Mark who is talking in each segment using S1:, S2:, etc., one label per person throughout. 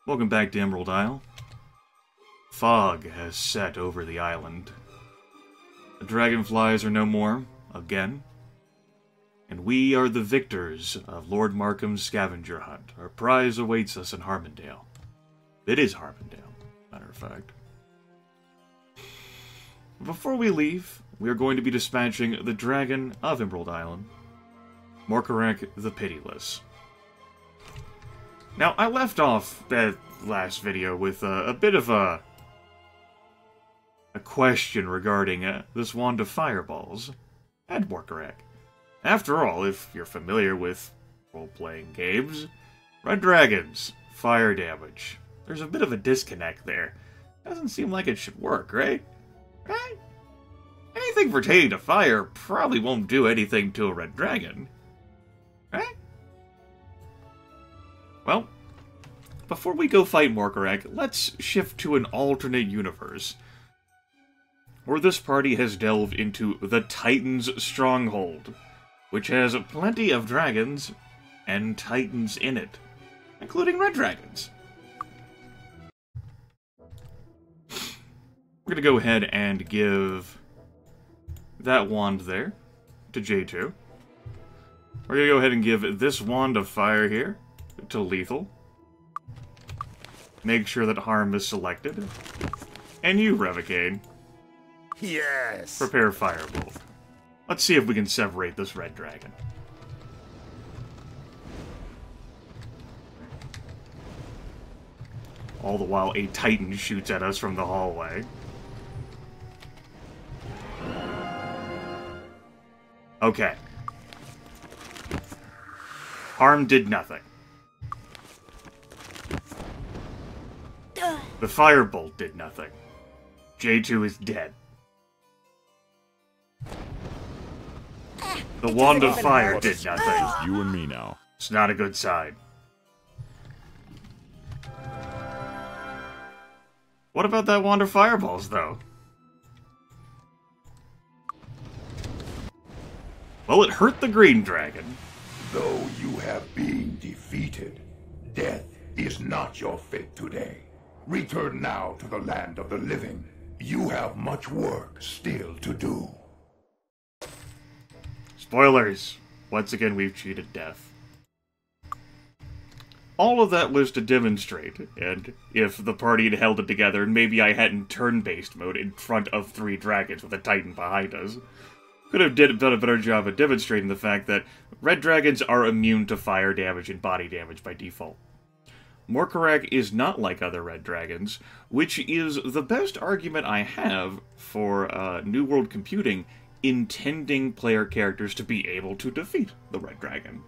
S1: Welcome back to Emerald Isle. Fog has set over the island. The dragonflies are no more, again. And we are the victors of Lord Markham's scavenger hunt. Our prize awaits us in Harmondale. It is Harmondale, matter of fact. Before we leave, we are going to be dispatching the dragon of Emerald Island, Morcarack the Pitiless. Now, I left off that last video with a bit of a question regarding this wand of fireballs and Morcarack. After all, if you're familiar with role-playing games, red dragons, fire damage. There's a bit of a disconnect there. Doesn't seem like it should work, right? Right? Anything pertaining to fire probably won't do anything to a red dragon. Right? Well, before we go fight Morcarack, let's shift to an alternate universe, where this party has delved into the Titan's Stronghold, which has plenty of dragons and titans in it, including red dragons. We're going to go ahead and give that wand there to J2. We're going to go ahead and give this wand of fire here to Lethal. Make sure that Harm is selected. And you, Revocade.
S2: Yes!
S1: Prepare Firebolt. Let's see if we can separate this red dragon. All the while a Titan shoots at us from the hallway. Okay. Harm did nothing. The Firebolt did nothing. J2 is dead. The Wand of Fire did nothing.
S2: You and me now.
S1: It's not a good sign. What about that Wand of Fireballs, though? Well, it hurt the green dragon.
S3: Though you have been defeated, death is not your fate today. Return now to the land of the living. You have much work still to do.
S1: Spoilers. Once again, we've cheated death. All of that was to demonstrate, and if the party had held it together, and maybe I hadn't turn-based mode in front of 3 dragons with a Titan behind us, could have done a better job of demonstrating the fact that red dragons are immune to fire damage and body damage by default. Morcarack is not like other red dragons, which is the best argument I have for New World Computing intending player characters to be able to defeat the red dragon,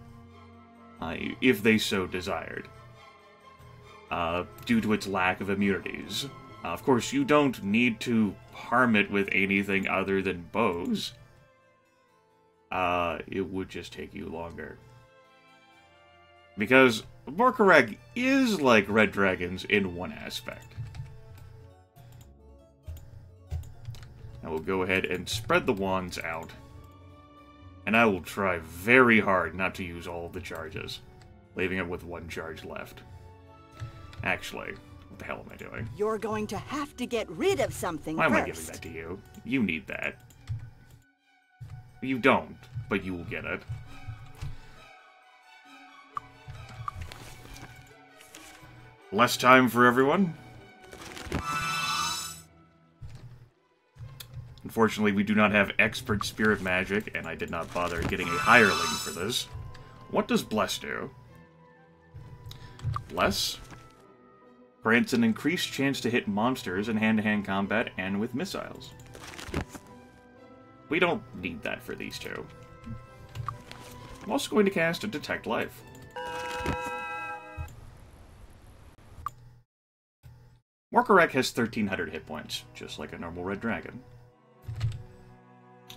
S1: if they so desired, due to its lack of immunities. Of course, you don't need to harm it with anything other than bows. It would just take you longer. Because Morcarack is like red dragons in one aspect. Now we'll go ahead and spread the wands out. And I will try very hard not to use all of the charges, leaving it with 1 charge left. Actually, what the hell am I doing?
S4: You're going to have to get rid of something
S1: Why
S4: first.
S1: am I giving that to you? You need that. You don't, but you will get it. Less time for everyone. Unfortunately, we do not have expert spirit magic, and I did not bother getting a hireling for this. What does Bless do? Bless grants an increased chance to hit monsters in hand-to-hand combat and with missiles. We don't need that for these two. I'm also going to cast a Detect Life. Morcarack has 1,300 hit points, just like a normal red dragon.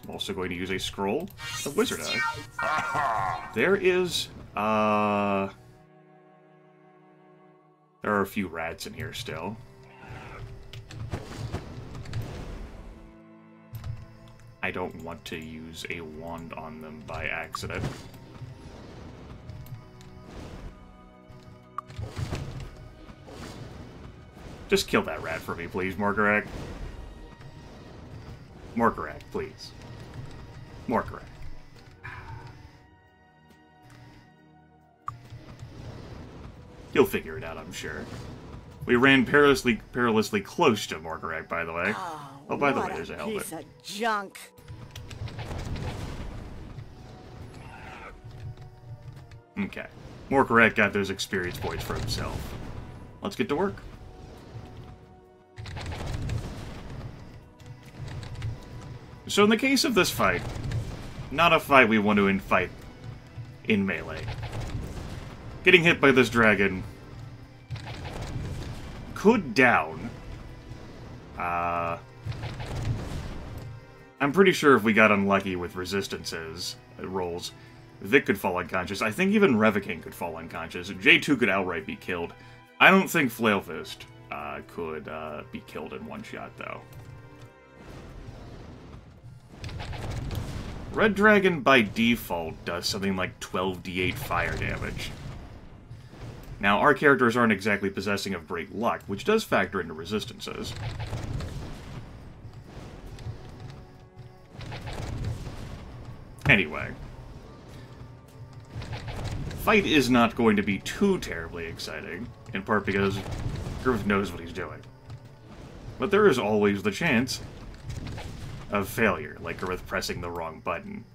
S1: I'm also going to use a scroll of Wizard Eye. There is, there are a few rats in here still. I don't want to use a wand on them by accident. Just kill that rat for me, please, Morcarack. Morcarack, please. Morcarack. He'll figure it out, I'm sure. We ran perilously close to Morcarack, by the way. Oh, by the way, there's a helmet.
S4: Piece of junk.
S1: Okay. Morcarack got those experience points for himself. Let's get to work. So in the case of this fight, not a fight we want to fight in melee. Getting hit by this dragon could down. I'm pretty sure if we got unlucky with resistances rolls, Vic could fall unconscious. I think even Revocaine could fall unconscious. J2 could outright be killed. I don't think Flailfist could be killed in one shot, though. Red Dragon, by default, does something like 12d8 fire damage. Now, our characters aren't exactly possessing of great luck, which does factor into resistances. Anyway. Fight is not going to be too terribly exciting, in part because Grimith knows what he's doing. But there is always the chance of failure, like Grimith pressing the wrong button.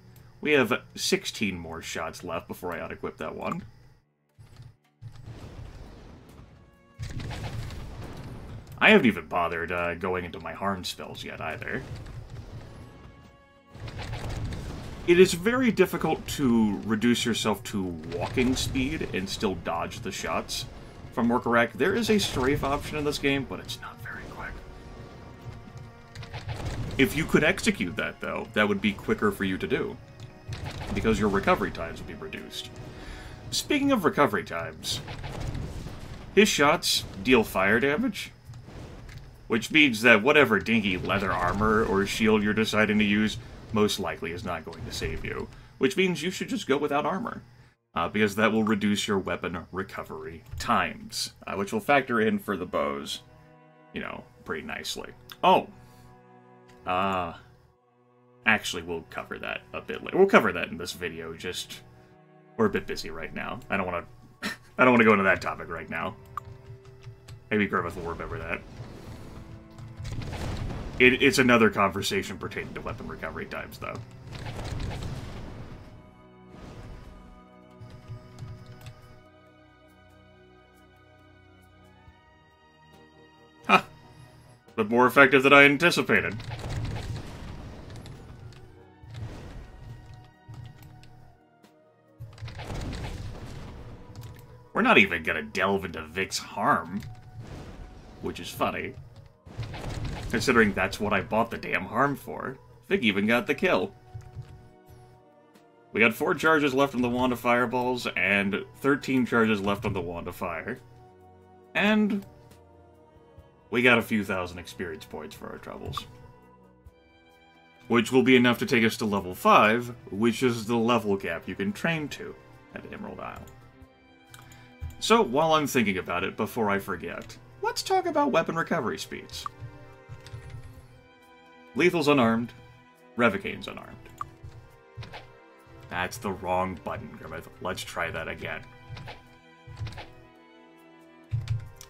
S1: We have 16 more shots left before I unequip that one. I haven't even bothered going into my harm spells yet, either. It is very difficult to reduce yourself to walking speed and still dodge the shots from Morcarack. There is a strafe option in this game, but it's not very quick. If you could execute that, though, that would be quicker for you to do, because your recovery times would be reduced. Speaking of recovery times, his shots deal fire damage, which means that whatever dinky leather armor or shield you're deciding to use most likely is not going to save you, which means you should just go without armor, because that will reduce your weapon recovery times, which will factor in for the bows, you know, pretty nicely. Oh! Actually, we'll cover that a bit later. We'll cover that in this video, just... We're a bit busy right now. I don't want to... I don't want to go into that topic right now. Maybe Grimith will remember that. It's another conversation pertaining to weapon recovery times, though. Huh. But more effective than I anticipated. We're not even gonna delve into Vic's harm, which is funny, considering that's what I bought the damn harm for. Vic even got the kill. We got 4 charges left on the Wand of Fireballs, and 13 charges left on the Wand of Fire. And we got a few thousand experience points for our troubles. Which will be enough to take us to level 5, which is the level cap you can train to at Emerald Isle. So, while I'm thinking about it, before I forget, let's talk about weapon recovery speeds. Lethal's unarmed, Revocaine's unarmed. That's the wrong button, Grimith. Let's try that again.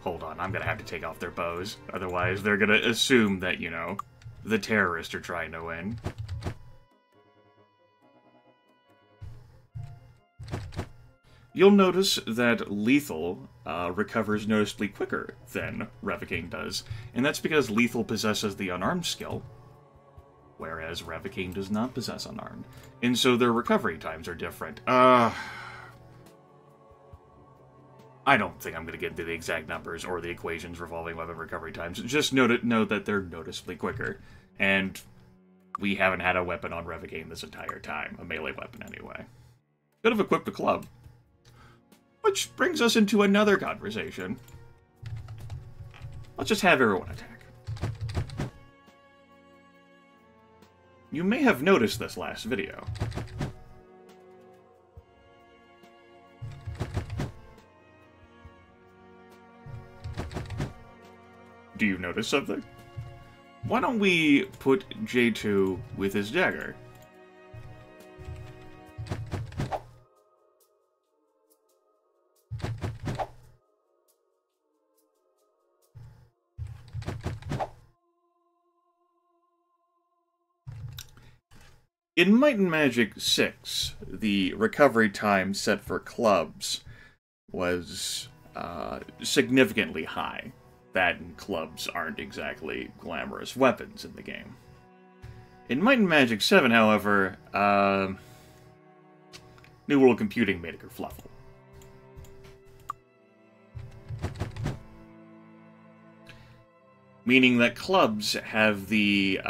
S1: Hold on, I'm gonna have to take off their bows. Otherwise, they're gonna assume that, you know, the terrorists are trying to win. You'll notice that Lethal recovers noticeably quicker than Revocaine does, and that's because Lethal possesses the unarmed skill, whereas Revocaine does not possess unarmed, and so their recovery times are different. I don't think I'm going to get into the exact numbers or the equations revolving weapon recovery times. Just note that they're noticeably quicker, and we haven't had a weapon on Revocaine this entire time, a melee weapon anyway. Could have equipped a club. Which brings us into another conversation. Let's just have everyone attack. You may have noticed this last video. Do you notice something? Why don't we put J2 with his dagger? In Might and Magic 6, the recovery time set for clubs was significantly high. That and clubs aren't exactly glamorous weapons in the game. In Might and Magic 7, however, New World Computing made a kerfluffle. Meaning that clubs have the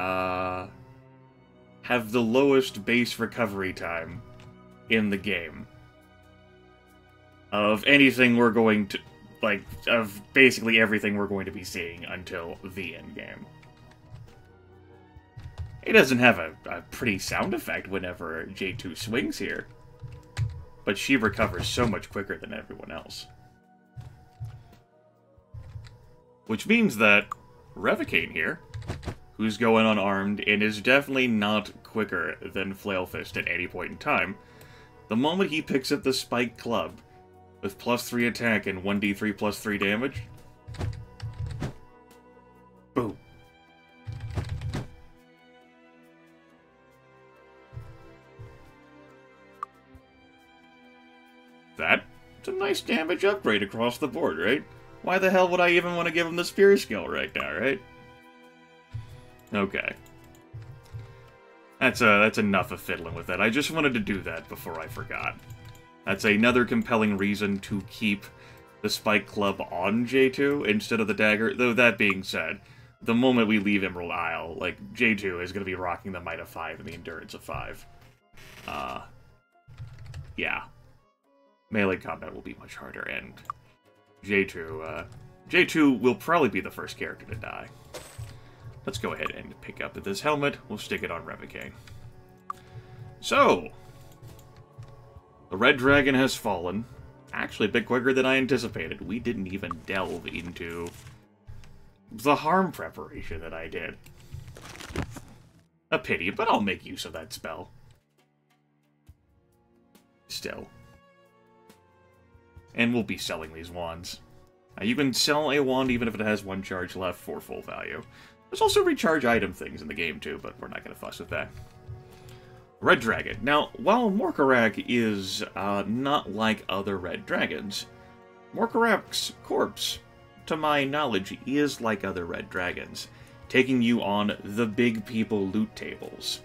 S1: lowest base recovery time in the game of anything we're going to, like, of basically everything we're going to be seeing until the end game. It doesn't have a pretty sound effect whenever J2 swings here, but she recovers so much quicker than everyone else. Which means that Revocane here, who's going unarmed and is definitely not quicker than Flailfist at any point in time, the moment he picks up the spiked club with +3 attack and 1d3 +3 damage, boom. That's a nice damage upgrade across the board, right? Why the hell would I even want to give him the spear skill right now, right? Okay. That's enough of fiddling with that. I just wanted to do that before I forgot. That's another compelling reason to keep the Spike Club on J2 instead of the dagger. Though that being said, the moment we leave Emerald Isle, like, J2 is going to be rocking the Might of 5 and the Endurance of 5. Yeah. Melee combat will be much harder, and J2 will probably be the first character to die. Let's go ahead and pick up this helmet. We'll stick it on Revocane. So, the Red Dragon has fallen. Actually, a bit quicker than I anticipated. We didn't even delve into the harm preparation that I did. A pity, but I'll make use of that spell. Still. And we'll be selling these wands. You can sell a wand even if it has 1 charge left for full value. There's also recharge item things in the game too, but we're not going to fuss with that. Red Dragon. Now, while Morcarack is not like other Red Dragons, Morcarack's corpse, to my knowledge, is like other Red Dragons, taking you on the big people loot tables.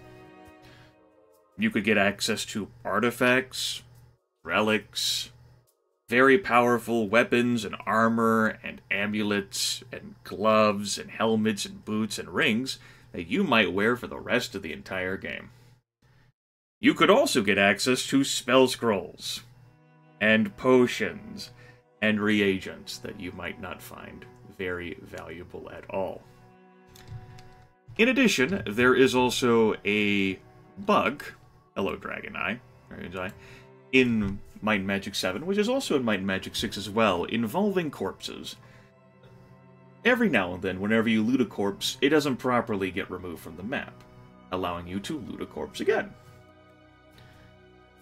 S1: You could get access to artifacts, relics, very powerful weapons and armor and amulets and gloves and helmets and boots and rings that you might wear for the rest of the entire game. You could also get access to spell scrolls and potions and reagents that you might not find very valuable at all. In addition, there is also a bug, hello Dragon Eye, in Might and Magic 7, which is also in Might and Magic 6 as well, involving corpses. Every now and then, whenever you loot a corpse, it doesn't properly get removed from the map, allowing you to loot a corpse again.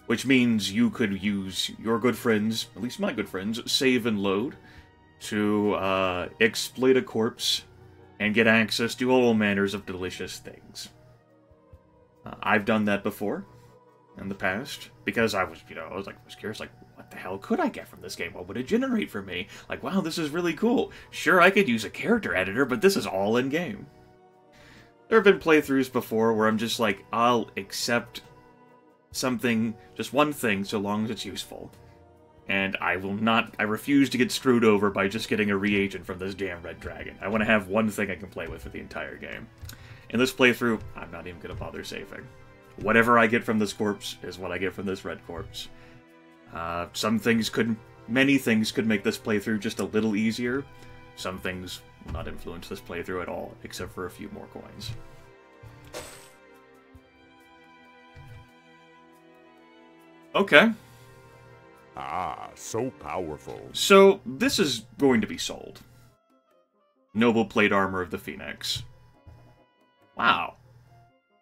S1: Which means you could use your good friends, at least my good friends, save and load, to exploit a corpse and get access to all manners of delicious things. I've done that before. In the past, because I was curious, like, what the hell could I get from this game? What would it generate for me? Like, wow, this is really cool. Sure, I could use a character editor, but this is all in-game. There have been playthroughs before where I'm just like, I'll accept something, just one thing, so long as it's useful. And I refuse to get screwed over by just getting a reagent from this damn Red Dragon. I want to have one thing I can play with for the entire game. In this playthrough, I'm not even going to bother saving. Whatever I get from this corpse is what I get from this red corpse. Many things could make this playthrough just a little easier. Some things will not influence this playthrough at all, except for a few more coins. Okay.
S2: Ah, so powerful.
S1: So, this is going to be sold. Noble Plate Armor of the Phoenix. Wow.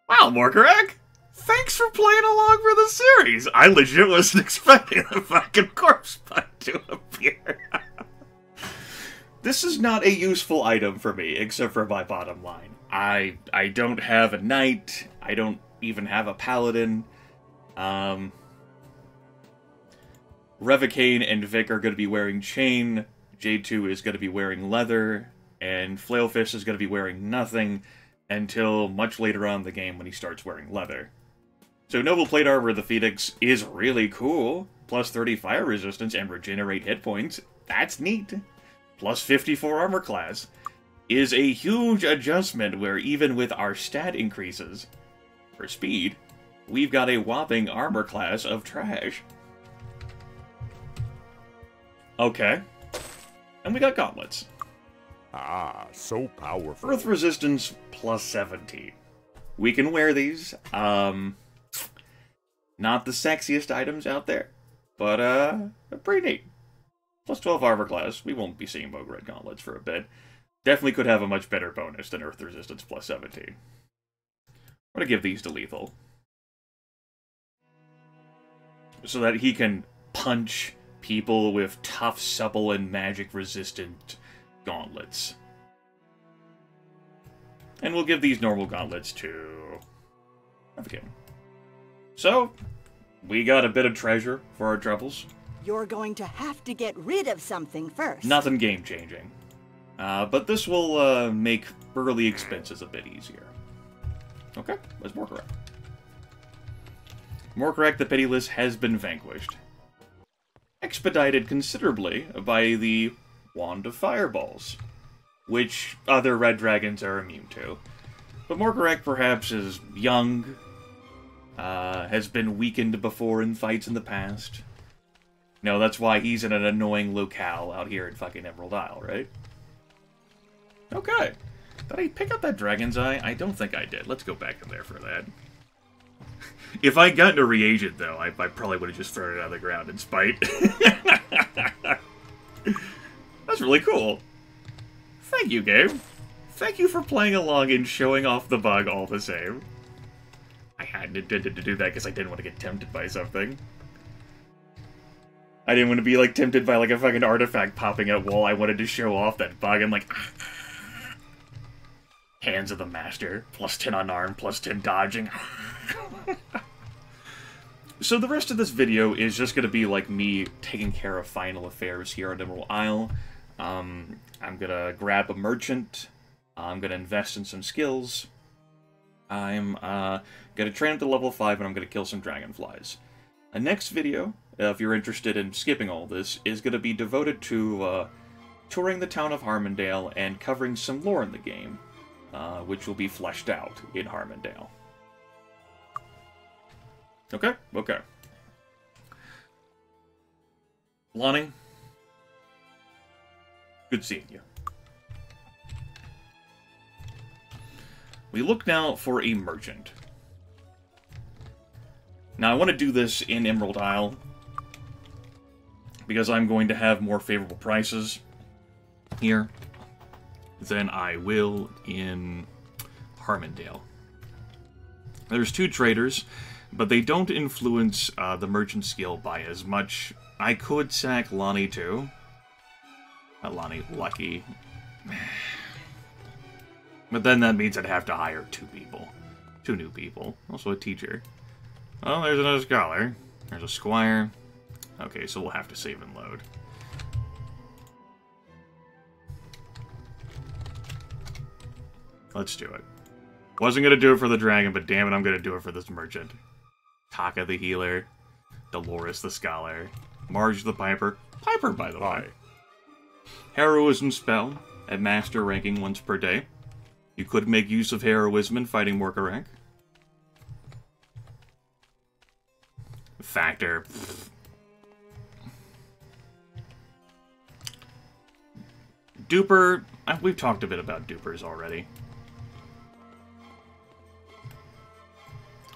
S1: Wow, Morcarack! Thanks for playing along for the series! I legit wasn't expecting the fucking corpse bug to appear. This is not a useful item for me, except for my bottom line. I don't have a knight. I don't even have a paladin. Revocane and Vic are going to be wearing chain. J2 is going to be wearing leather. And Flailfish is going to be wearing nothing until much later on in the game when he starts wearing leather. So Noble Plate Armor of the Phoenix is really cool. Plus 30 fire resistance and regenerate hit points. That's neat. Plus 54 armor class is a huge adjustment where even with our stat increases for speed, we've got a whopping armor class of trash. Okay. And we got gauntlets.
S2: Ah, so powerful.
S1: Earth resistance plus 17. We can wear these. Not the sexiest items out there, but pretty neat. Plus 12 armor class. We won't be seeing Moog Red gauntlets for a bit. Definitely could have a much better bonus than Earth resistance plus 17. I'm gonna give these to Lethal. So that he can punch people with tough, supple, and magic-resistant gauntlets. And we'll give these normal gauntlets to Revocane. So, we got a bit of treasure for our troubles.
S4: You're going to have to get rid of something first.
S1: Nothing game-changing. But this will make early expenses a bit easier. Okay, let's Morcarack. Morcarack the Pitiless has been vanquished. Expedited considerably by the Wand of Fireballs, which other red dragons are immune to. But Morcarack perhaps is young, has been weakened before in fights in the past. No, that's why he's in an annoying locale out here in fucking Emerald Isle, right? Okay. Did I pick up that Dragon's Eye? I don't think I did. Let's go back in there for that. If I'd gotten a reagent, though, I probably would have just thrown it out of the ground in spite. That's really cool. Thank you, game. Thank you for playing along and showing off the bug all the same. I hadn't intended to do that because I didn't want to get tempted by something. I didn't want to be, like, tempted by, like, a fucking artifact popping out while I wanted to show off that bug. I'm like... Hands of the Master. Plus 10 unarmed, plus 10 dodging. So the rest of this video is just going to be, like, me taking care of final affairs here at Emerald Isle. I'm going to grab a merchant. I'm going to invest in some skills. I'm going to train up to level 5, and I'm going to kill some dragonflies. The next video, if you're interested in skipping all this, is going to be devoted to touring the town of Harmondale and covering some lore in the game, which will be fleshed out in Harmondale. Okay? Okay. Lonnie, good seeing you. We look now for a merchant. Now, I want to do this in Emerald Isle, because I'm going to have more favorable prices here than I will in Harmondale. There's 2 traders, but they don't influence the merchant skill by as much. I could sack Lonnie too. Lonnie, lucky. But then that means I'd have to hire 2 people. 2 new people. Also a teacher. Oh, there's another scholar. There's a squire. Okay, so we'll have to save and load. Let's do it. Wasn't going to do it for the dragon, but damn it, I'm going to do it for this merchant. Taka the healer. Dolores the scholar. Marge the piper. Piper, by the way. Heroism spell at master ranking once per day. You could make use of heroism in fighting Morcarack. Factor. Duper. We've talked a bit about dupers already.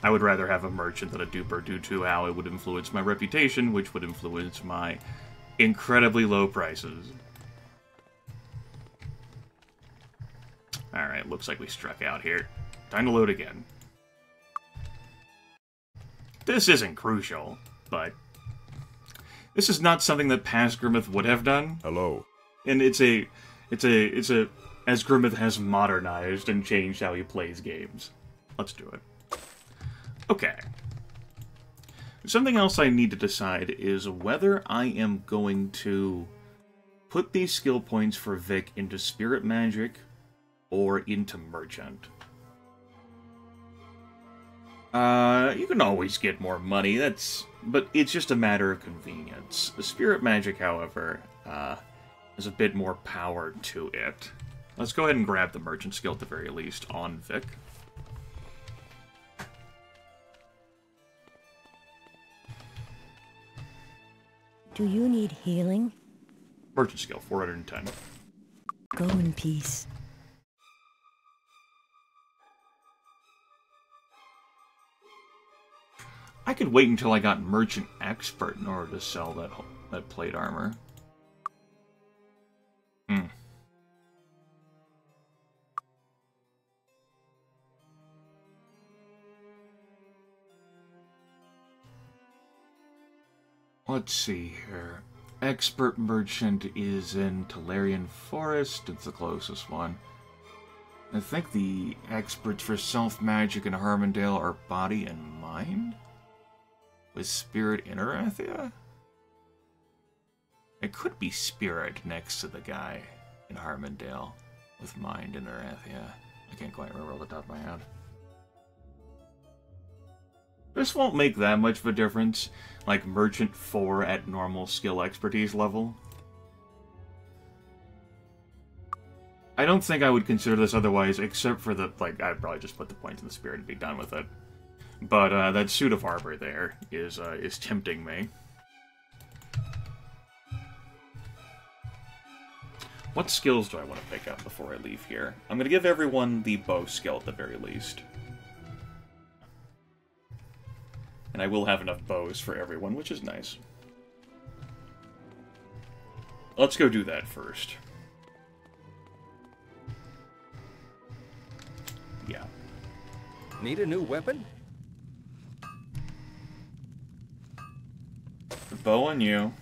S1: I would rather have a merchant than a duper due to how it would influence my reputation, which would influence my incredibly low prices. Alright, looks like we struck out here. Time to load again. This isn't crucial, but this is not something that past Grimith would have done.
S2: Hello.
S1: And it's a as Grimith has modernized and changed how he plays games. Let's do it. Okay. Something else I need to decide is whether I am going to put these skill points for Vic into Spirit Magic or into Merchant. You can always get more money, but it's just a matter of convenience. The Spirit Magic, however, has a bit more power to it. Let's go ahead and grab the Merchant skill at the very least on Vic.
S5: Do you need healing?
S1: Merchant skill, 410.
S5: Go in peace.
S1: I could wait until I got Merchant Expert in order to sell that plate armor. Let's see here. Expert Merchant is in Talarian Forest. It's the closest one. I think the experts for self-magic in Harmondale are Body and Mind? With Spirit in Arathia? It could be Spirit next to the guy in Harmondale with Mind in Arathia. I can't quite remember off the top of my head. This won't make that much of a difference, like Merchant 4 at normal skill expertise level. I don't think I would consider this otherwise, except for the, like, I'd probably just put the points in the Spirit and be done with it. But that suit of armor there is tempting me. What skills do I want to pick up before I leave here? I'm going to give everyone the bow skill at the very least. And I will have enough bows for everyone, which is nice. Let's go do that first. Yeah.
S6: Need a new weapon?
S1: The bow on you.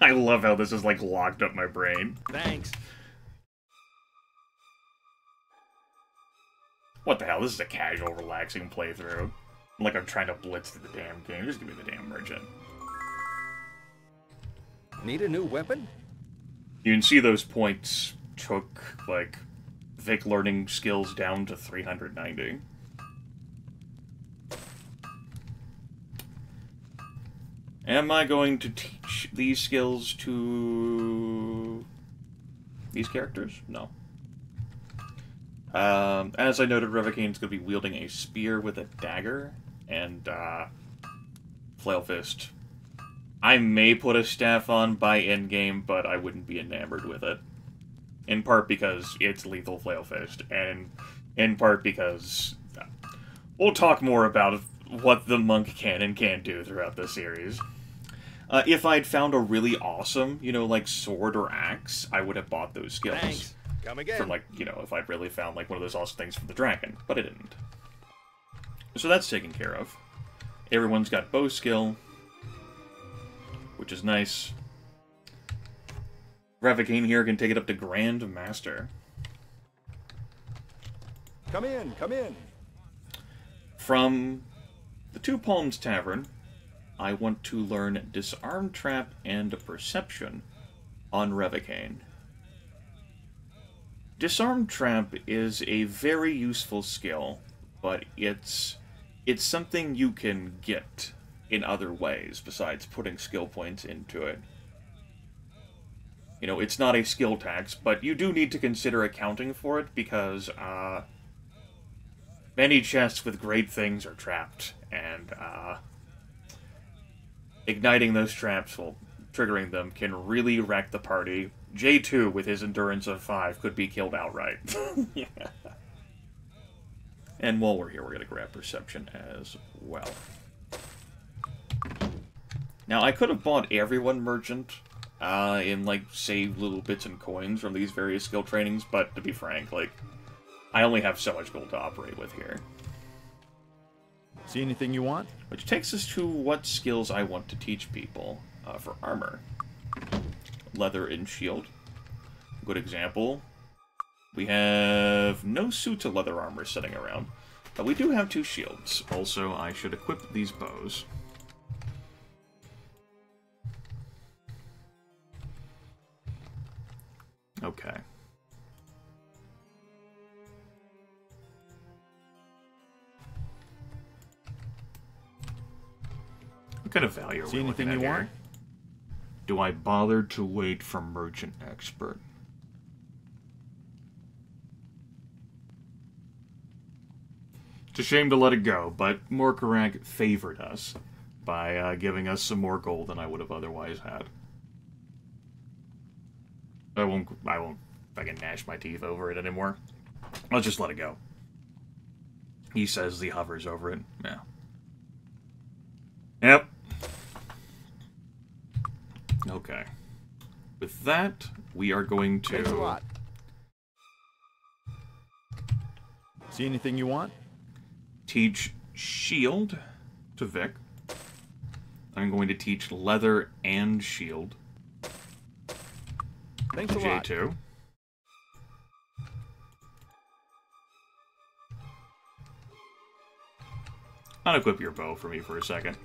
S1: I love how this is, like, locked up my brain.
S6: Thanks.
S1: What the hell? This is a casual, relaxing playthrough. Like I'm trying to blitz through the damn game. Just give me the damn Merchant.
S6: Need a new weapon?
S1: You can see those points took, like, Vic learning skills down to 390. Am I going to teach these skills to these characters? No. As I noted, Revocane's going to be wielding a spear with a dagger and flail fist. I may put a staff on by endgame, but I wouldn't be enamored with it. In part because it's lethal flail fist, and in part because we'll talk more about what the monk can and can't do throughout the series. If I'd found a really awesome, you know, like sword or axe, I would have bought those skills.
S6: Thanks. Come again.
S1: From, like, you know, if I'd really found, like, one of those awesome things from the dragon, but I didn't. So that's taken care of. Everyone's got bow skill, which is nice. Ravicane here can take it up to Grand Master.
S6: Come in, come in.
S1: From the Two Palms Tavern, I want to learn Disarm Trap and Perception on Revocaine. Disarm Trap is a very useful skill, but it's something you can get in other ways besides putting skill points into it. You know, it's not a skill tax, but you do need to consider accounting for it because many chests with great things are trapped, and igniting those traps, well, triggering them, can really wreck the party. J2, with his endurance of 5, could be killed outright. Yeah. And while we're here, we're going to grab Perception as well. Now, I could have bought everyone Merchant and, like, saved little bits and coins from these various skill trainings, but to be frank, like, I only have so much gold to operate with here.
S6: See anything you want?
S1: Which takes us to what skills I want to teach people for armor. Leather and shield. Good example. We have no suits of leather armor sitting around, but we do have 2 shields. Also, I should equip these bows. Okay. What kind of value are we looking at here? Do I bother to wait for Merchant Expert? It's a shame to let it go, but Morcarack favored us by giving us some more gold than I would have otherwise had. I won't fucking gnash my teeth over it anymore. I'll just let it go. He says he hovers over it. Yeah. Yep. Okay. With that, we are going to...
S6: Thanks a lot. See anything you want?
S1: Teach shield to Vic. I'm going to teach leather and shield
S6: Thanks
S1: to
S6: a lot.
S1: J2. Unequip your bow for me for a second.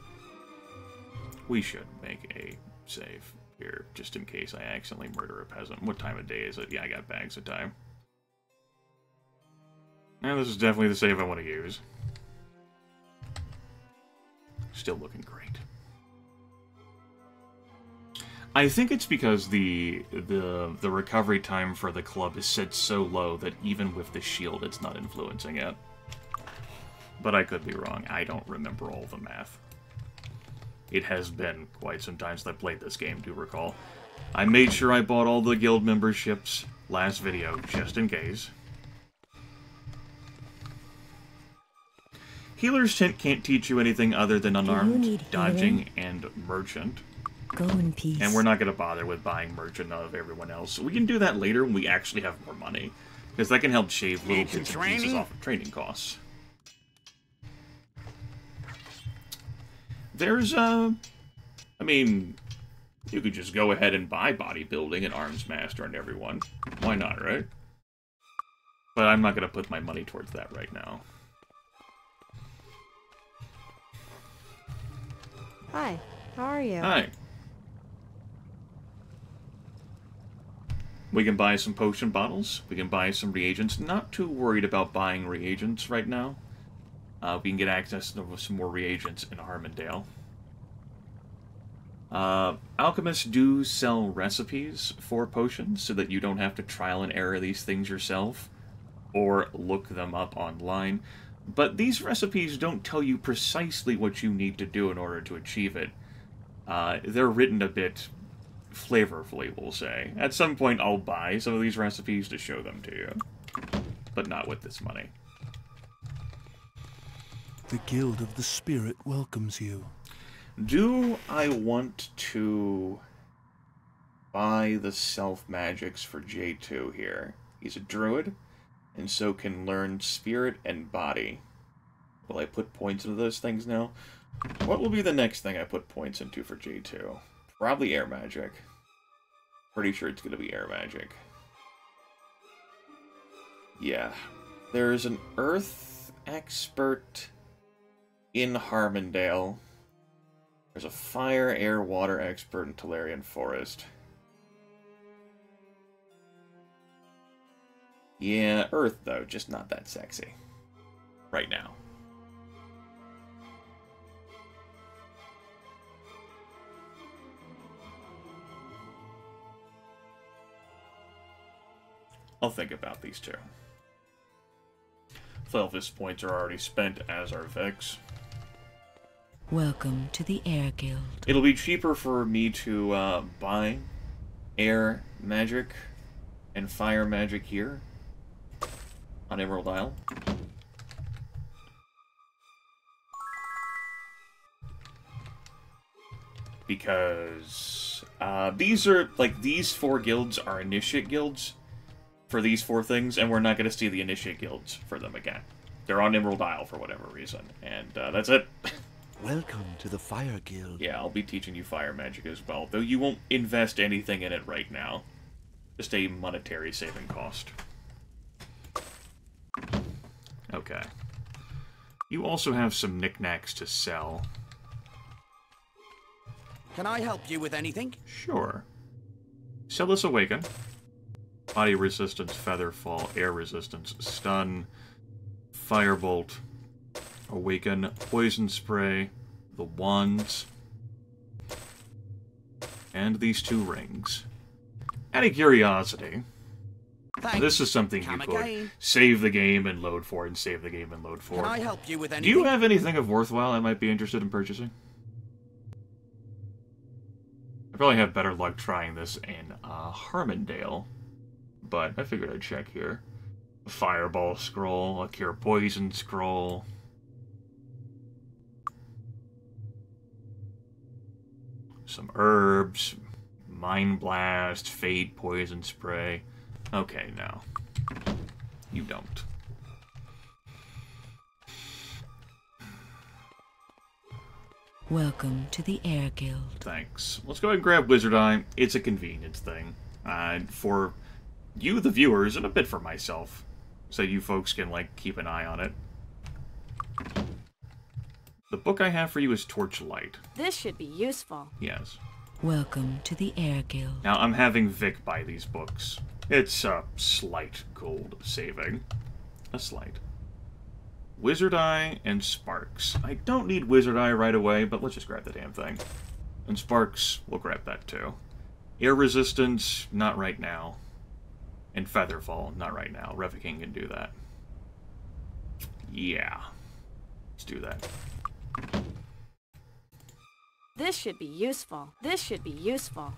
S1: We should make a save here, just in case I accidentally murder a peasant. What time of day is it? Yeah, I got bags of time. And this is definitely the save I want to use. Still looking great. I think it's because the recovery time for the club is set so low that even with the shield, it's not influencing it. But I could be wrong. I don't remember all the math. It has been quite some time since I played this game, do recall. I made sure I bought all the guild memberships last video, just in case. Healer's Tint can't teach you anything other than unarmed, dodging, and merchant.
S5: Go in peace.
S1: And we're not going to bother with buying merchant of everyone else. So we can do that later when we actually have more money. Because that can help shave little bits and pieces off of training costs. There's, I mean, you could just go ahead and buy bodybuilding and arms master and everyone. Why not, right? But I'm not going to put my money towards that right now.
S7: Hi, how are you?
S1: Hi. We can buy some potion bottles. We can buy some reagents. Not too worried about buying reagents right now. We can get access to some more reagents in Harmondale. Alchemists do sell recipes for potions so that you don't have to trial and error these things yourself or look them up online. But these recipes don't tell you precisely what you need to do in order to achieve it. They're written a bit flavorfully, we'll say. At some point, I'll buy some of these recipes to show them to you. But not with this money.
S8: The Guild of the Spirit welcomes you.
S1: Do I want to buy the self-magics for J2 here? He's a druid, and so can learn spirit and body. Will I put points into those things now? What will be the next thing I put points into for J2? Probably air magic. Pretty sure it's going to be air magic. Yeah. There's an earth expert in Harmondale. There's a fire, air, water expert in Tolarian Forest. Yeah, earth though, just not that sexy. Right now. I'll think about these two. Felvis points are already spent, as are Vex.
S5: Welcome to the Air Guild.
S1: It'll be cheaper for me to buy air magic and fire magic here on Emerald Isle. because these are, like, these 4 guilds are initiate guilds for these 4 things, and we're not going to see the initiate guilds for them again. They're on Emerald Isle for whatever reason, and that's it.
S8: Welcome to the Fire Guild.
S1: Yeah, I'll be teaching you fire magic as well, though you won't invest anything in it right now. Just a monetary saving cost. Okay. You also have some knickknacks to sell.
S9: Can I help you with anything?
S1: Sure. Sell this Awaken. Body resistance, feather fall, air resistance, stun, firebolt, awaken, poison spray, the wands, and these 2 rings. Out of curiosity, this is something you could save the game and load for, and save the game and load for.
S9: Can I help you with anything?
S1: Do you have anything of worthwhile I might be interested in purchasing? I probably have better luck trying this in Harmondale, but I figured I'd check here. A fireball scroll, a cure poison scroll. Some herbs, mind blast, fade, poison spray. Okay, no. You don't.
S5: Welcome to the Air Guild.
S1: Thanks. Let's go ahead and grab Wizard Eye. It's a convenience thing. For you, the viewers, and a bit for myself. So you folks can, like, keep an eye on it. The book I have for you is Torchlight.
S7: This should be useful.
S1: Yes.
S5: Welcome to the Air Guild.
S1: Now, I'm having Vic buy these books. It's a slight gold saving. A slight. Wizard Eye and Sparks. I don't need Wizard Eye right away, but let's just grab the damn thing. And Sparks, we'll grab that too. Air Resistance, not right now. And Featherfall, not right now. Revoking can do that. Yeah. Let's do that.
S7: This should be useful. This should be useful.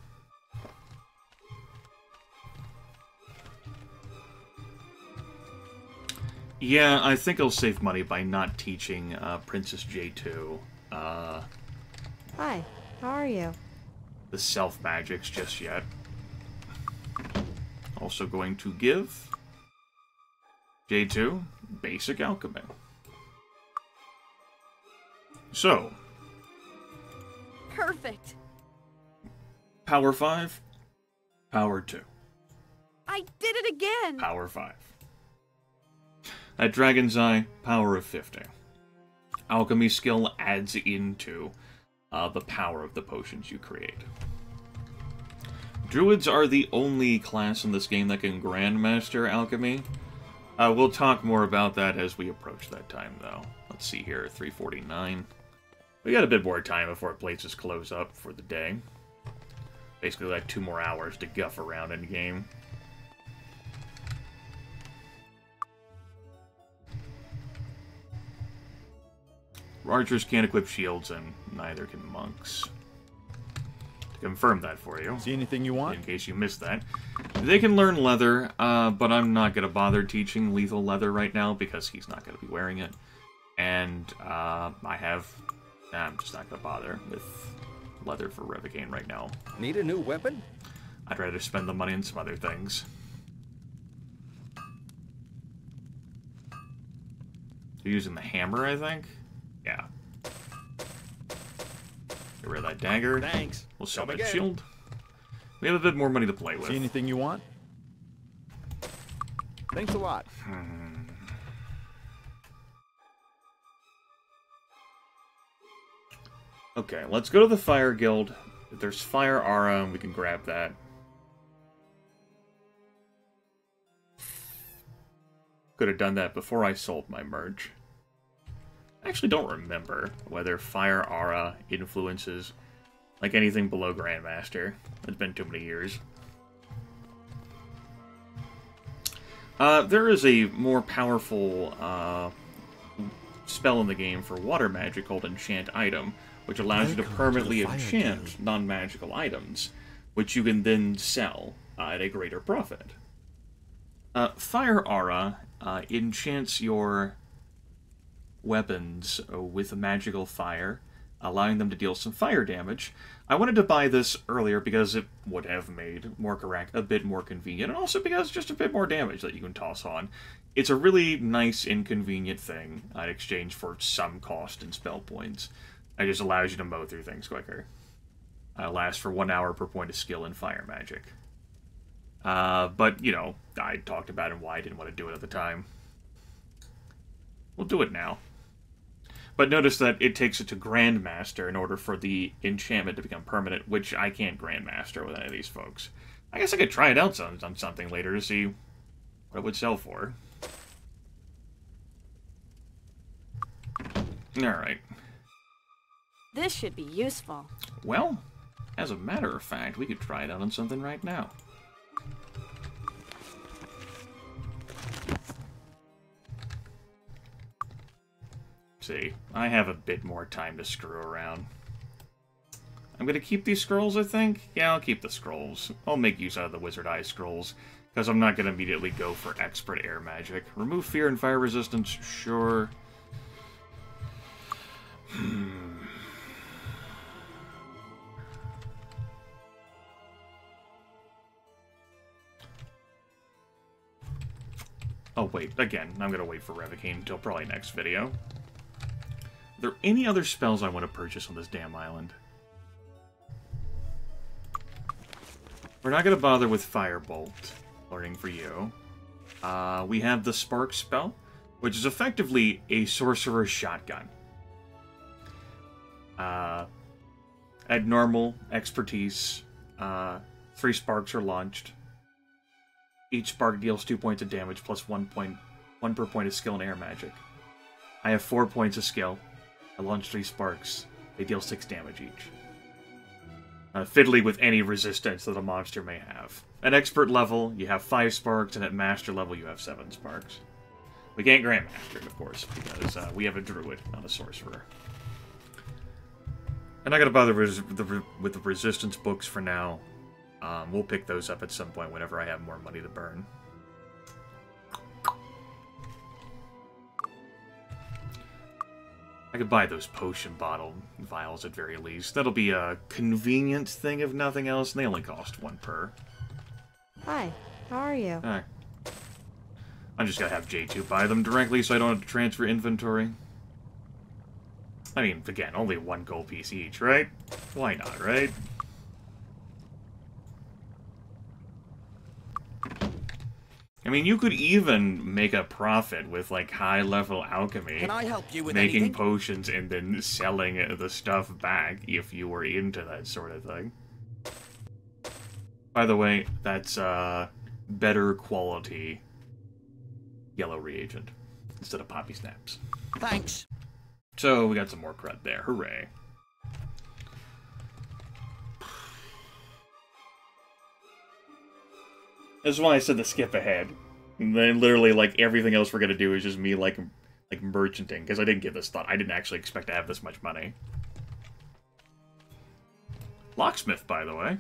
S1: Yeah, I think I'll save money by not teaching Princess J2
S7: Hi, how are you?
S1: the self-magics just yet. Also going to give J2 basic alchemy. So,
S7: Perfect.
S1: Power 5, Power 2,
S7: I did it again.
S1: Power 5. At Dragon's Eye, Power of 50. Alchemy skill adds into the power of the potions you create. Druids are the only class in this game that can Grandmaster Alchemy. We'll talk more about that as we approach that time, though. Let's see here, 3:49. We got a bit more time before places close up for the day. Basically, like 2 more hours to guff around in game. Archers can't equip shields, and neither can monks. To confirm that for you,
S6: See anything you want?
S1: in case you missed that, they can learn leather, but I'm not going to bother teaching lethal leather right now because he's not going to be wearing it. And I'm just not going to bother with leather for Revocaine right now.
S9: Need a new weapon?
S1: I'd rather spend the money on some other things. You're using the hammer, I think? Yeah. Get rid of that dagger.
S9: Thanks.
S1: We'll sell
S9: Come
S1: that
S9: again.
S1: shield. We have a bit more money to play with.
S6: See anything you want? Thanks a lot.
S1: Okay, let's go to the Fire Guild. If there's Fire Aura, we can grab that. Could have done that before I sold my merch. I actually don't remember whether Fire Aura influences like anything below Grandmaster. It's been too many years. There is a more powerful spell in the game for water magic called Enchant Item, which allows you to permanently enchant non-magical items, which you can then sell at a greater profit. Fire Aura enchants your weapons with magical fire, allowing them to deal some fire damage. I wanted to buy this earlier because it would have made Morcarack a bit more convenient, and also because it's just a bit more damage that you can toss on. It's a really nice, inconvenient thing in exchange for some cost in spell points. It just allows you to mow through things quicker. Lasts for 1 hour per point of skill in fire magic. But, you know, I talked about it why I didn't want to do it at the time. We'll do it now. But notice that it takes it to Grandmaster in order for the enchantment to become permanent, which I can't Grandmaster with any of these folks. I guess I could try it out on something later to see what it would sell for. Alright.
S7: This should be useful.
S1: Well, as a matter of fact, we could try it out on something right now. See, I have a bit more time to screw around. I'm going to keep these scrolls, I think? Yeah, I'll keep the scrolls. I'll make use out of the Wizard Eye scrolls, because I'm not going to immediately go for Expert Air Magic. Remove fear and fire resistance, sure. Oh, wait, again, I'm going to wait for Revocaine until probably next video. Are there any other spells I want to purchase on this damn island? We're not going to bother with Firebolt, learning for you. We have the Spark spell, which is effectively a Sorcerer's Shotgun. At normal, expertise, 3 sparks are launched. Each spark deals 2 points of damage plus 1 per point of skill in air magic. I have 4 points of skill. I launch 3 sparks. They deal 6 damage each. Fiddly with any resistance that a monster may have. At expert level, you have 5 sparks, and at master level, you have 7 sparks. We can't Grandmaster it, of course, because we have a druid, not a sorcerer. I'm not going to bother with the resistance books for now. We'll pick those up at some point whenever I have more money to burn. I could buy those potion bottle vials at very least. That'll be a convenient thing if nothing else, and they only cost 1 per.
S10: Hi, how are you?
S1: Hi. I'm just gonna have J2 buy them directly so I don't have to transfer inventory. I mean, again, only 1 gold piece each, right? Why not, right? I mean, you could even make a profit with, like, high-level alchemy.
S9: Can I help you with
S1: making
S9: anything?
S1: potions and then selling the stuff back if you were into that sort of thing. By the way, that's, better quality yellow reagent instead of poppy snaps.
S9: Thanks.
S1: So, we got some more crud there. Hooray. That's why I said to skip ahead. And then literally, like, everything else we're gonna do is just me, like merchanting, because I didn't give this thought. I didn't actually expect to have this much money. Locksmith, by the way.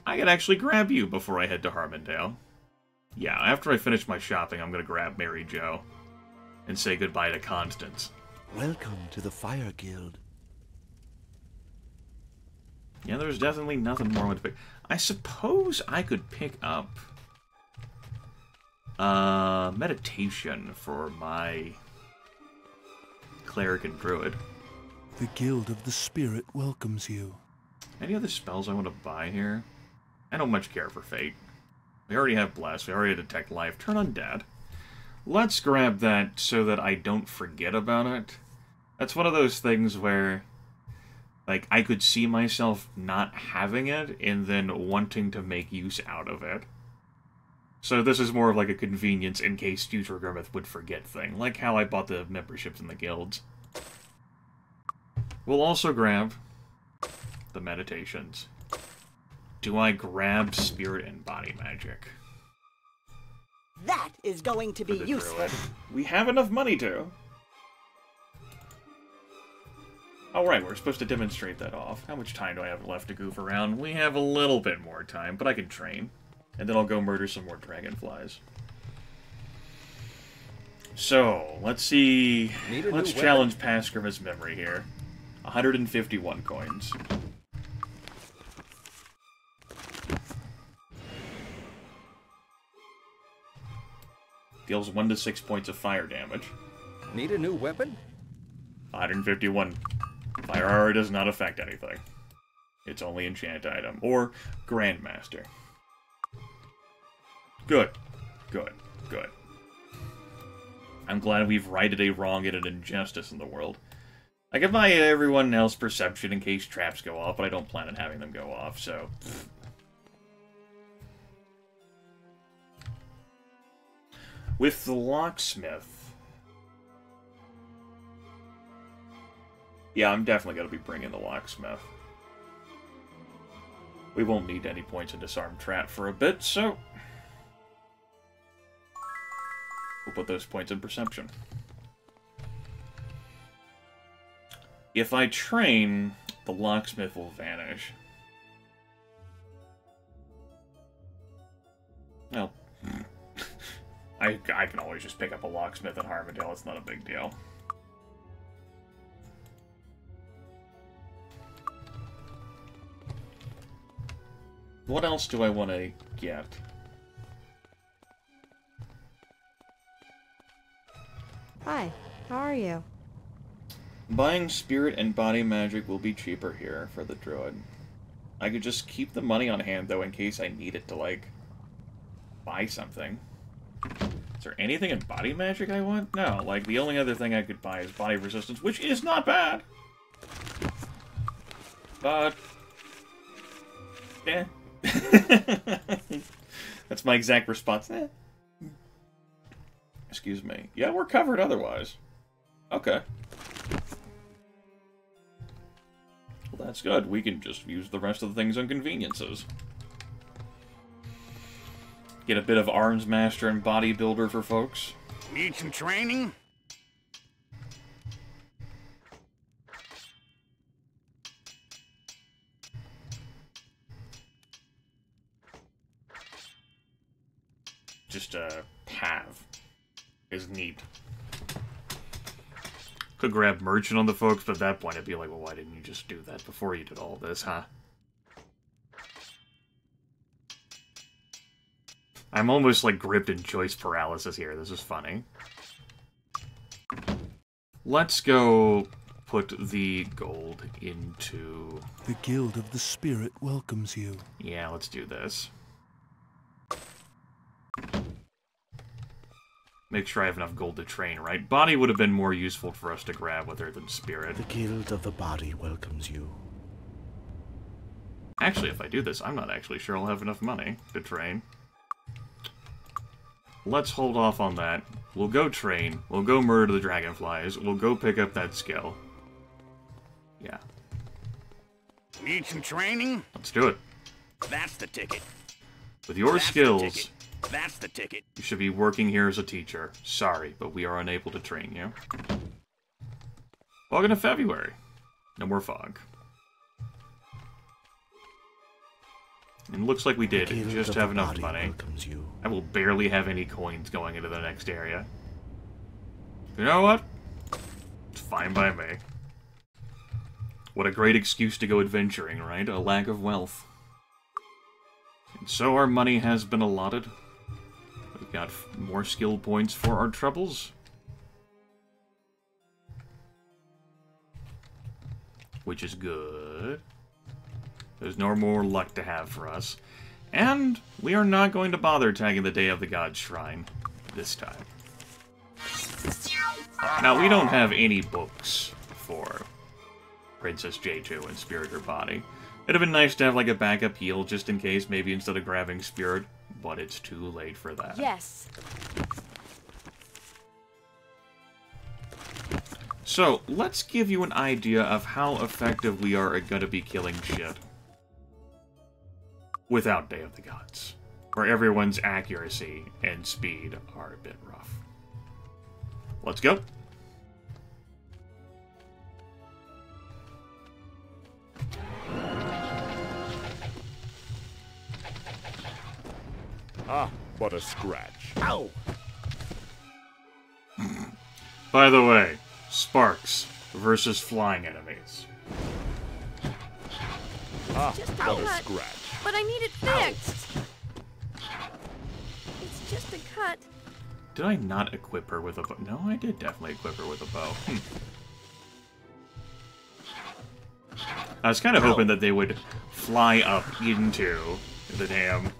S1: I could actually grab you before I head to Harmondale. Yeah, after I finish my shopping, I'm gonna grab Mary Jo. And say goodbye to Constance.
S8: Welcome to the Fire Guild.
S1: Yeah, there's definitely nothing more to pick. I suppose I could pick up meditation for my cleric and druid.
S11: The Guild of the Spirit welcomes you.
S1: Any other spells I want to buy here? I don't much care for Fate. We already have Bless, we already have Detect Life, Turn Undead. Let's grab that so that I don't forget about it. That's one of those things where, like, I could see myself not having it and then wanting to make use out of it. So this is more of like a convenience in case future Grimith would forget thing, like how I bought the memberships in the guilds. We'll also grab the meditations. Do I grab Spirit and Body Magic?
S4: That is going to be useful.
S1: Druid. We have enough money to. Alright, we're supposed to demonstrate that off. How much time do I have left to goof around? We have a little bit more time, but I can train. And then I'll go murder some more dragonflies. So, let's see. Let's challenge past Grimith's memory here. 151 coins. Deals 1 to 6 points of fire damage.
S9: Need a new weapon?
S1: 151. Fire arrow does not affect anything. It's only enchant item. Or Grandmaster. Good. Good. Good. I'm glad we've righted a wrong and an injustice in the world. I can buy everyone else perception in case traps go off, but I don't plan on having them go off, so... With the locksmith... Yeah, I'm definitely going to be bringing the locksmith. We won't need any points in disarm trap for a bit, so... We'll put those points in perception. If I train, the locksmith will vanish. Well, I can always just pick up a locksmith at Harmondale. It's not a big deal. What else do I want to get?
S10: Hi, how are you?
S1: Buying spirit and body magic will be cheaper here for the druid. I could just keep the money on hand, though, in case I need it to, like, buy something. Is there anything in body magic I want? No, like, the only other thing I could buy is body resistance, which is not bad. But... eh. That's my exact response. Eh. Excuse me. Yeah, we're covered otherwise. Okay. Well, that's good. We can just use the rest of the things on conveniences. Get a bit of arms master and bodybuilder for folks.
S9: Need some training?
S1: Just have is neat. Could grab merchant on the folks, but at that point I'd be like, well, why didn't you just do that before you did all this, huh? I'm almost like gripped in choice paralysis here. This is funny. Let's go put the gold into...
S11: The Guild of the Spirit welcomes you.
S1: Yeah, let's do this. Make sure I have enough gold to train, right? Body would have been more useful for us to grab with her than spirit.
S8: The Guild of the Body welcomes you.
S1: Actually, if I do this, I'm not actually sure I'll have enough money to train. Let's hold off on that. We'll go train. We'll go murder the dragonflies. We'll go pick up that skill. Yeah.
S9: Need some training?
S1: Let's do it.
S9: That's the ticket.
S1: With your skills...
S9: That's the ticket.
S1: You should be working here as a teacher. Sorry, but we are unable to train you. Fog into February. No more fog. And it looks like we did just have enough money. I will barely have any coins going into the next area. You know what? It's fine by me. What a great excuse to go adventuring, right? A lack of wealth. And so our money has been allotted. We've got more skill points for our troubles. Which is good. There's no more luck to have for us. And we are not going to bother tagging the Day of the God's Shrine this time. Now, we don't have any books for Princess J2 and Spirit or Body. It'd have been nice to have like a backup heal just in case, maybe instead of grabbing Spirit, but it's too late for that.
S7: Yes.
S1: So, let's give you an idea of how effective we are going to be killing shit without Day of the Gods, where everyone's accuracy and speed are a bit rough. Let's go.
S2: Ah, what a scratch.
S9: Ow!
S1: By the way, Sparks versus flying enemies.
S7: It's just a
S2: what a
S7: cut,
S2: scratch.
S7: but I need it fixed. It's just a cut.
S1: Did I not equip her with a bow? No, I did definitely equip her with a bow. I was kind of hoping that they would fly up into the damn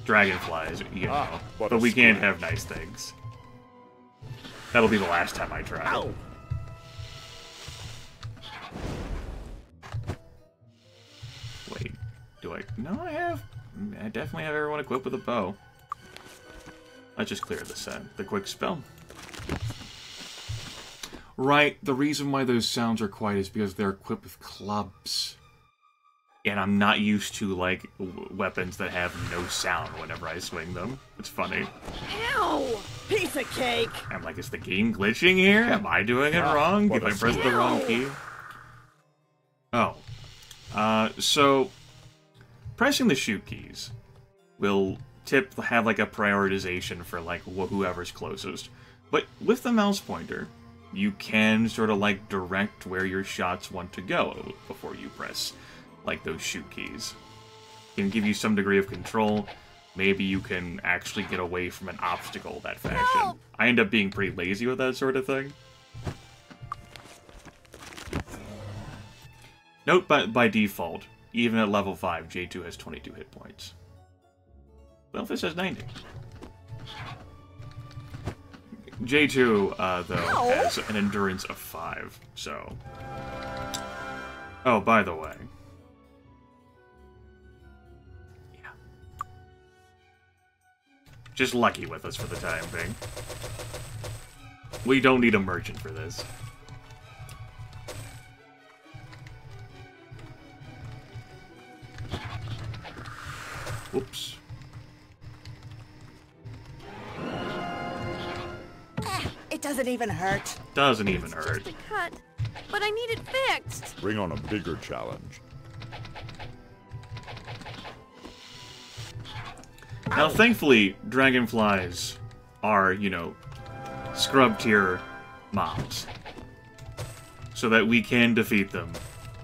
S1: dragonflies, you know. But we can't have nice things. That'll be the last time I try.
S9: Ow.
S1: Wait, do I? No, I definitely have everyone equipped with a bow. Let's just clear the quick spell. Right, the reason why those sounds are quiet is because they're equipped with clubs. And I'm not used to, like, weapons that have no sound whenever I swing them. It's funny.
S7: Ow! Piece of cake!
S1: I'm like, is the game glitching here? Am I doing it wrong? Did I press the wrong key? Oh. So, pressing the shoot keys will have, like, a prioritization for, like, whoever's closest. But with the mouse pointer, you can sort of, like, direct where your shots want to go before you press, like, those shoot keys. It can give you some degree of control. Maybe you can actually get away from an obstacle that fashion. Help! I end up being pretty lazy with that sort of thing. Note by default, even at level 5, J2 has 22 hit points. Well, this has 90. J2, though, has an endurance of 5, so... Oh, by the way. Yeah. Just lucky with us for the time being. We don't need a merchant for this. Whoops.
S4: It doesn't even hurt.
S1: Doesn't even hurt.
S7: Just a cut, but I need it fixed.
S2: Bring on a bigger challenge.
S1: Now, thankfully, dragonflies are, you know, scrub tier mobs. So that we can defeat them,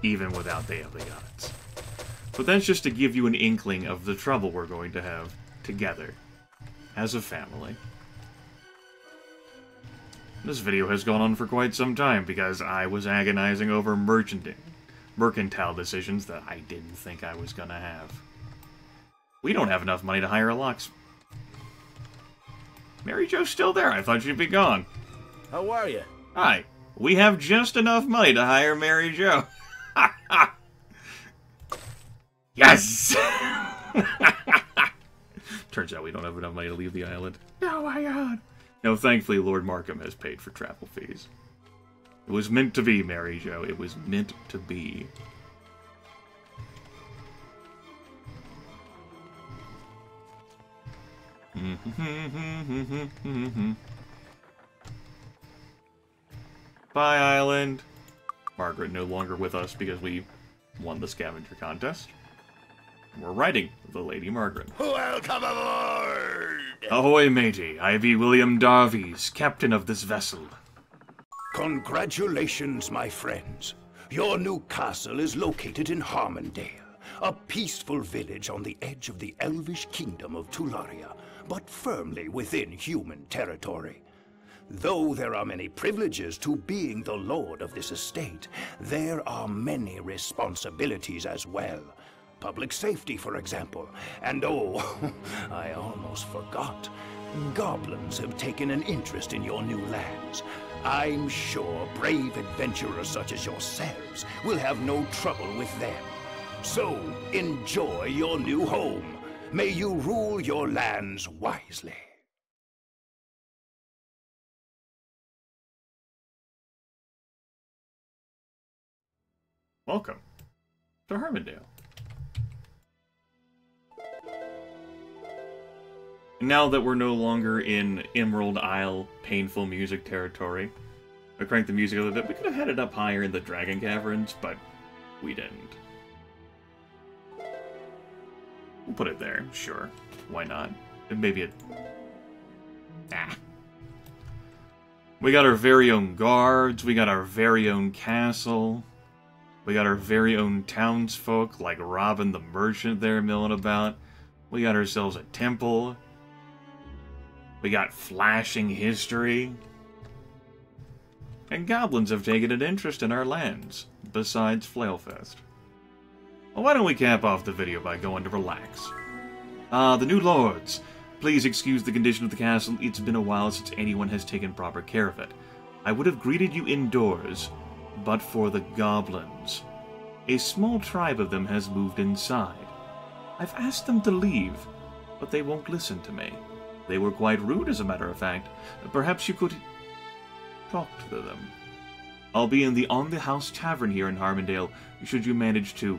S1: even without they have the gods. But that's just to give you an inkling of the trouble we're going to have together, as a family. This video has gone on for quite some time because I was agonizing over mercantile decisions that I didn't think I was gonna have. We don't have enough money to hire a locksmith. Mary Jo's still there. I thought she'd be gone.
S9: How are you?
S1: Hi. We have just enough money to hire Mary Jo. Yes! Turns out we don't have enough money to leave the island. Oh my god. No, thankfully, Lord Markham has paid for travel fees. It was meant to be, Mary Jo. It was meant to be. Bye, island. Margaret no longer with us because we won the scavenger contest. And we're riding the Lady Margaret.
S9: Welcome aboard!
S1: Ahoy, matey. I be William Darvies, captain of this vessel.
S3: Congratulations, my friends. Your new castle is located in Harmondale, a peaceful village on the edge of the elvish kingdom of Tularia, but firmly within human territory. Though there are many privileges to being the lord of this estate, there are many responsibilities as well. Public safety, for example. And oh, I almost forgot. Goblins have taken an interest in your new lands. I'm sure brave adventurers such as yourselves will have no trouble with them. So, enjoy your new home. May you rule your lands wisely.
S1: Welcome to Harmondale. Now that we're no longer in Emerald Isle painful music territory, I cranked the music a little bit. We could have had it up higher in the Dragon Caverns, but we didn't. We'll put it there, sure. Why not? And maybe it... We got our very own guards, we got our very own castle. We got our very own townsfolk, like Robin the Merchant there milling about. We got ourselves a temple. We got flashing history. And goblins have taken an interest in our lands, besides Flailfest. Well, why don't we cap off the video by going to relax? The new lords. Please excuse the condition of the castle. It's been a while since anyone has taken proper care of it. I would have greeted you indoors, but for the goblins. A small tribe of them has moved inside. I've asked them to leave, but they won't listen to me. They were quite rude, as a matter of fact. Perhaps you could talk to them. I'll be in the On the House Tavern here in Harmondale, should you manage to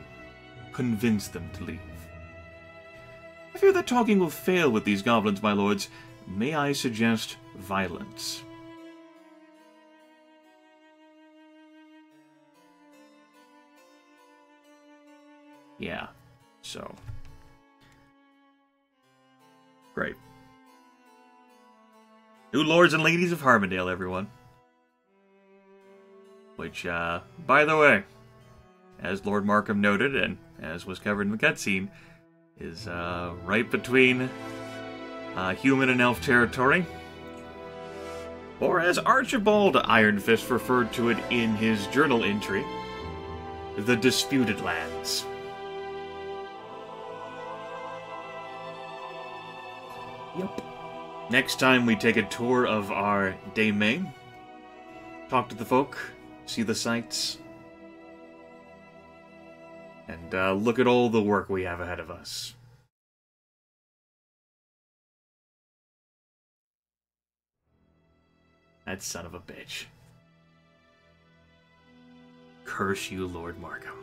S1: convince them to leave. I fear that talking will fail with these goblins, my lords. May I suggest violence? Yeah, so. Great. New lords and ladies of Harmondale, everyone. Which, by the way, as Lord Markham noted, and as was covered in the cutscene, is right between human and elf territory. Or as Archibald Ironfist referred to it in his journal entry, the Disputed Lands. Yep. Next time we take a tour of our domain, talk to the folk, see the sights, and look at all the work we have ahead of us. That son of a bitch. Curse you, Lord Markham.